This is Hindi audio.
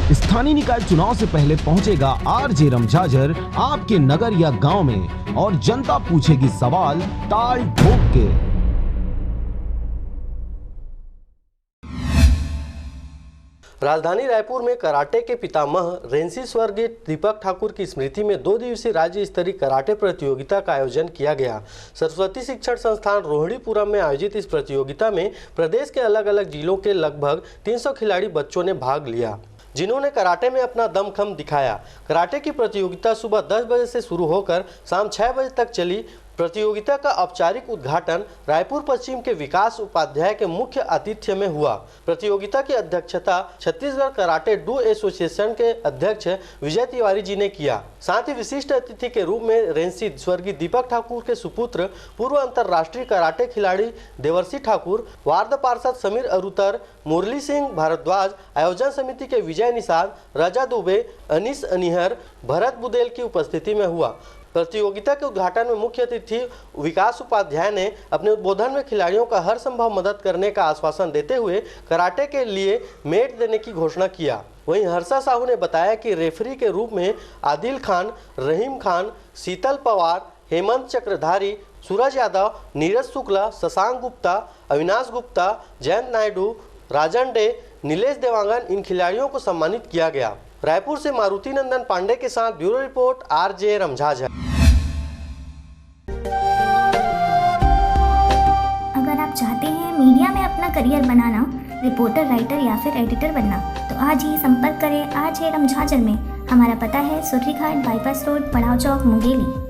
स्थानीय निकाय चुनाव से पहले पहुंचेगा आरजे रमझाझर आपके नगर या गांव में और जनता पूछेगी सवाल ताल ठोक के। राजधानी रायपुर में कराटे के पितामह रेंसी स्वर्गीय दीपक ठाकुर की स्मृति में 2 दिवसीय राज्य स्तरीय कराटे प्रतियोगिता का आयोजन किया गया। सरस्वती शिक्षण संस्थान रोहिणीपुरम में आयोजित इस प्रतियोगिता में प्रदेश के अलग अलग जिलों के लगभग 300 खिलाड़ी बच्चों ने भाग लिया, जिन्होंने कराटे में अपना दमखम दिखाया। कराटे की प्रतियोगिता सुबह 10 बजे से शुरू होकर शाम 6 बजे तक चली। प्रतियोगिता का औपचारिक उद्घाटन रायपुर पश्चिम के विकास उपाध्याय के मुख्य आतिथ्य में हुआ। प्रतियोगिता की अध्यक्षता छत्तीसगढ़ कराटे डू एसोसिएशन के अध्यक्ष विजय तिवारी जी ने किया। साथ ही विशिष्ट अतिथि के रूप में रेंसी स्वर्गीय दीपक ठाकुर के सुपुत्र पूर्व अंतर्राष्ट्रीय कराटे खिलाड़ी देवर्षि ठाकुर, वार्ड पार्षद समीर अरुतर, मुरली सिंह भारद्वाज, आयोजन समिति के विजय निषाद, रजा दुबे, अनीस अनिहर, भरत बुदेल की उपस्थिति में हुआ। प्रतियोगिता के उद्घाटन में मुख्य अतिथि विकास उपाध्याय ने अपने उद्बोधन में खिलाड़ियों का हर संभव मदद करने का आश्वासन देते हुए कराटे के लिए मेट देने की घोषणा किया। वहीं हर्षा साहू ने बताया कि रेफरी के रूप में आदिल खान, रहीम खान, शीतल पवार, हेमंत चक्रधारी, सूरज यादव, नीरज शुक्ला, शशांक गुप्ता, अविनाश गुप्ता, जयंत नायडू, राजन डे, नीलेश देवांगन इन खिलाड़ियों को सम्मानित किया गया। रायपुर से मारुति नंदन पांडे के साथ ब्यूरो रिपोर्ट आरजे रमझाझर। अगर आप चाहते हैं मीडिया में अपना करियर बनाना, रिपोर्टर, राइटर या फिर एडिटर बनना, तो आज ही संपर्क करें आरजे रमझाझर में। हमारा पता है सुर्रीघाट बाईपास रोड, पड़ाव चौक, मुंगेली।